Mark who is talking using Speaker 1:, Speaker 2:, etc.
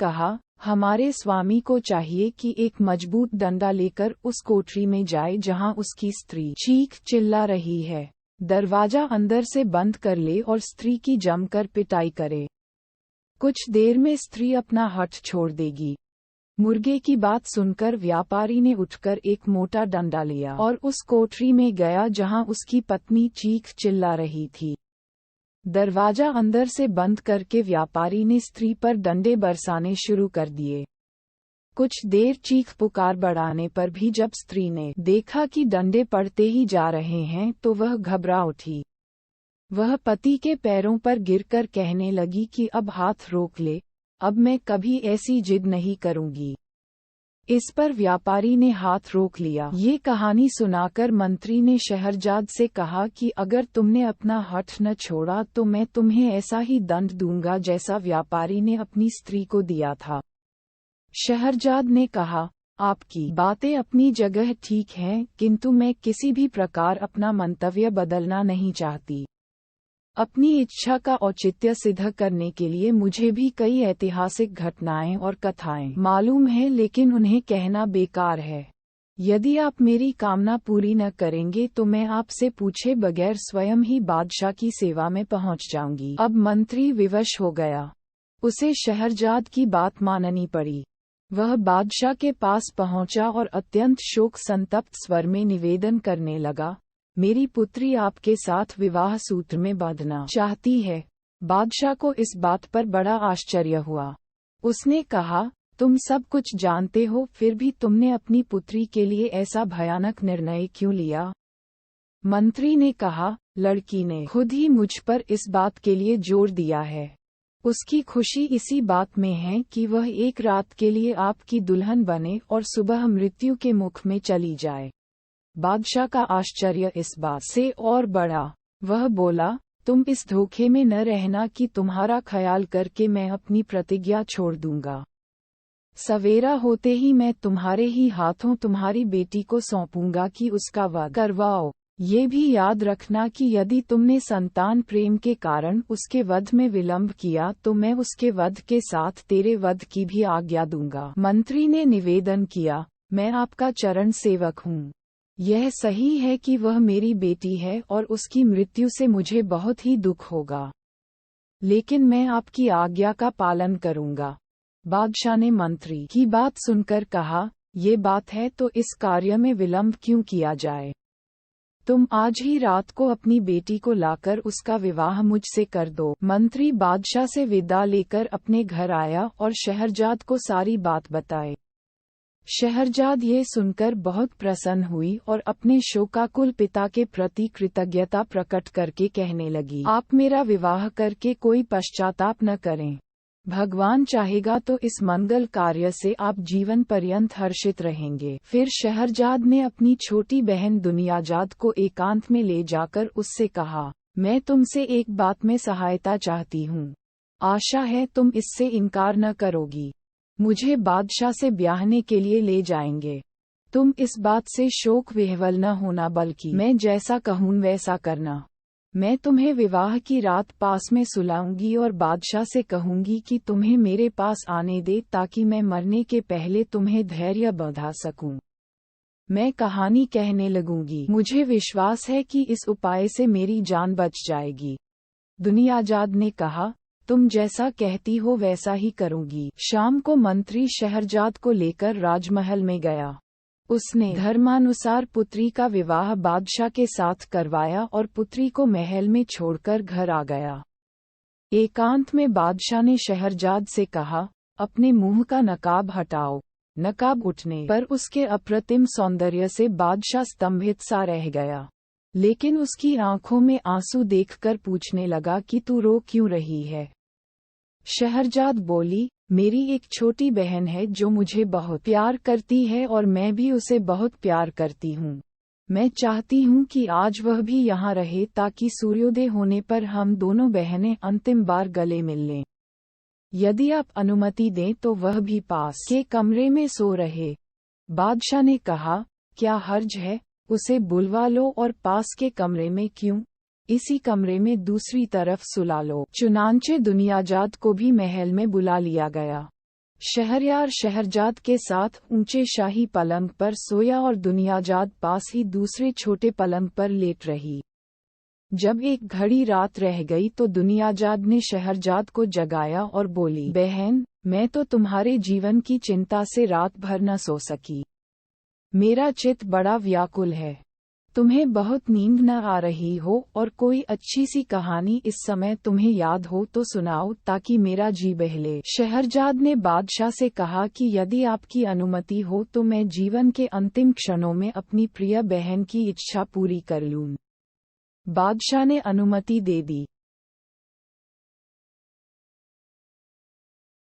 Speaker 1: कहा, हमारे स्वामी को चाहिए कि एक मजबूत डंडा लेकर उस कोठरी में जाए जहां उसकी स्त्री चीख चिल्ला रही है। दरवाजा अंदर से बंद कर ले और स्त्री की जमकर पिटाई करे। कुछ देर में स्त्री अपना हठ छोड़ देगी। मुर्गे की बात सुनकर व्यापारी ने उठकर एक मोटा डंडा लिया और उस कोठरी में गया जहां उसकी पत्नी चीख चिल्ला रही थी। दरवाजा अंदर से बंद करके व्यापारी ने स्त्री पर डंडे बरसाने शुरू कर दिए। कुछ देर चीख पुकार बढ़ाने पर भी जब स्त्री ने देखा कि डंडे पड़ते ही जा रहे हैं तो वह घबरा उठी। वह पति के पैरों पर गिरकर कहने लगी कि अब हाथ रोक ले, अब मैं कभी ऐसी जिद नहीं करूंगी। इस पर व्यापारी ने हाथ रोक लिया। ये कहानी सुनाकर मंत्री ने शहरजाद से कहा कि अगर तुमने अपना हठ न छोड़ा तो मैं तुम्हें ऐसा ही दंड दूंगा जैसा व्यापारी ने अपनी स्त्री को दिया था। शहरजाद ने कहा, आपकी बातें अपनी जगह ठीक हैं, किंतु मैं किसी भी प्रकार अपना मंतव्य बदलना नहीं चाहती। अपनी इच्छा का औचित्य सिद्ध करने के लिए मुझे भी कई ऐतिहासिक घटनाएं और कथाएं मालूम हैं, लेकिन उन्हें कहना बेकार है। यदि आप मेरी कामना पूरी न करेंगे तो मैं आपसे पूछे बगैर स्वयं ही बादशाह की सेवा में पहुंच जाऊंगी। अब मंत्री विवश हो गया। उसे शहरजाद की बात माननी पड़ी। वह बादशाह के पास पहुंचा और अत्यंत शोक संतप्त स्वर में निवेदन करने लगा, मेरी पुत्री आपके साथ विवाह सूत्र में बांधना चाहती है। बादशाह को इस बात पर बड़ा आश्चर्य हुआ। उसने कहा, तुम सब कुछ जानते हो, फिर भी तुमने अपनी पुत्री के लिए ऐसा भयानक निर्णय क्यों लिया? मंत्री ने कहा, लड़की ने खुद ही मुझ पर इस बात के लिए जोर दिया है। उसकी खुशी इसी बात में है कि वह एक रात के लिए आपकी दुल्हन बने और सुबह मृत्यु के मुख में चली जाए। बादशाह का आश्चर्य इस बात से और बढ़ा। वह बोला, तुम इस धोखे में न रहना कि तुम्हारा ख्याल करके मैं अपनी प्रतिज्ञा छोड़ दूंगा। सवेरा होते ही मैं तुम्हारे ही हाथों तुम्हारी बेटी को सौंपूंगा कि उसका वध करवाओ। ये भी याद रखना कि यदि तुमने संतान प्रेम के कारण उसके वध में विलंब किया तो मैं उसके वध के साथ तेरे वध की भी आज्ञा दूंगा। मंत्री ने निवेदन किया, मैं आपका चरण सेवक हूँ। यह सही है कि वह मेरी बेटी है और उसकी मृत्यु से मुझे बहुत ही दुख होगा, लेकिन मैं आपकी आज्ञा का पालन करूंगा। बादशाह ने मंत्री की बात सुनकर कहा, ये बात है तो इस कार्य में विलंब क्यों किया जाए? तुम आज ही रात को अपनी बेटी को लाकर उसका विवाह मुझसे कर दो। मंत्री बादशाह से विदा लेकर अपने घर आया और शहरजाद को सारी बात बताई। शहरजाद ये सुनकर बहुत प्रसन्न हुई और अपने शोकाकुल पिता के प्रति कृतज्ञता प्रकट करके कहने लगी, आप मेरा विवाह करके कोई पश्चाताप न करें। भगवान चाहेगा तो इस मंगल कार्य से आप जीवन पर्यंत हर्षित रहेंगे। फिर शहरजाद ने अपनी छोटी बहन दुनियाजाद को एकांत में ले जाकर उससे कहा, मैं तुमसे एक बात में सहायता चाहती हूँ। आशा है तुम इससे इनकार न करोगी। मुझे बादशाह से ब्याहने के लिए ले जाएंगे। तुम इस बात से शोक विह्वल न होना, बल्कि मैं जैसा कहूँ वैसा करना। मैं तुम्हें विवाह की रात पास में सुलाऊंगी और बादशाह से कहूंगी कि तुम्हें मेरे पास आने दे ताकि मैं मरने के पहले तुम्हें धैर्य बंधा सकूं। मैं कहानी कहने लगूंगी। मुझे विश्वास है कि इस उपाय से मेरी जान बच जाएगी। दुनियाजाद ने कहा, तुम जैसा कहती हो वैसा ही करूंगी। शाम को मंत्री शहरजाद को लेकर राजमहल में गया। उसने धर्मानुसार पुत्री का विवाह बादशाह के साथ करवाया और पुत्री को महल में छोड़कर घर आ गया। एकांत में बादशाह ने शहरजाद से कहा, अपने मुंह का नकाब हटाओ। नकाब उठने पर उसके अप्रतिम सौंदर्य से बादशाह स्तंभित सा रह गया, लेकिन उसकी आंखों में आंसू देखकर पूछने लगा कि तू रो क्यों रही है? शहरजाद बोली, मेरी एक छोटी बहन है जो मुझे बहुत प्यार करती है और मैं भी उसे बहुत प्यार करती हूँ। मैं चाहती हूँ कि आज वह भी यहाँ रहे ताकि सूर्योदय होने पर हम दोनों बहनें अंतिम बार गले मिल लें। यदि आप अनुमति दें तो वह भी पास के कमरे में सो रहे। बादशाह ने कहा, क्या हर्ज है? उसे बुलवा लो और पास के कमरे में क्यों, इसी कमरे में दूसरी तरफ सुला लो। चुनांचे दुनियाजाद को भी महल में बुला लिया गया। शहरयार शहरजाद के साथ ऊंचे शाही पलंग पर सोया और दुनियाजाद पास ही दूसरे छोटे पलंग पर लेट रही। जब एक घड़ी रात रह गई तो दुनियाजाद ने शहरजाद को जगाया और बोली, बहन, मैं तो तुम्हारे जीवन की चिंता से रात भर न सो सकी। मेरा चित्त बड़ा व्याकुल है। तुम्हें बहुत नींद न आ रही हो और कोई अच्छी सी कहानी इस समय तुम्हें याद हो तो सुनाओ ताकि मेरा जी बहले। शहरजाद ने बादशाह से कहा कि यदि आपकी अनुमति हो तो मैं जीवन के अंतिम क्षणों में अपनी प्रिय बहन की इच्छा पूरी कर लूं। बादशाह ने अनुमति दे दी।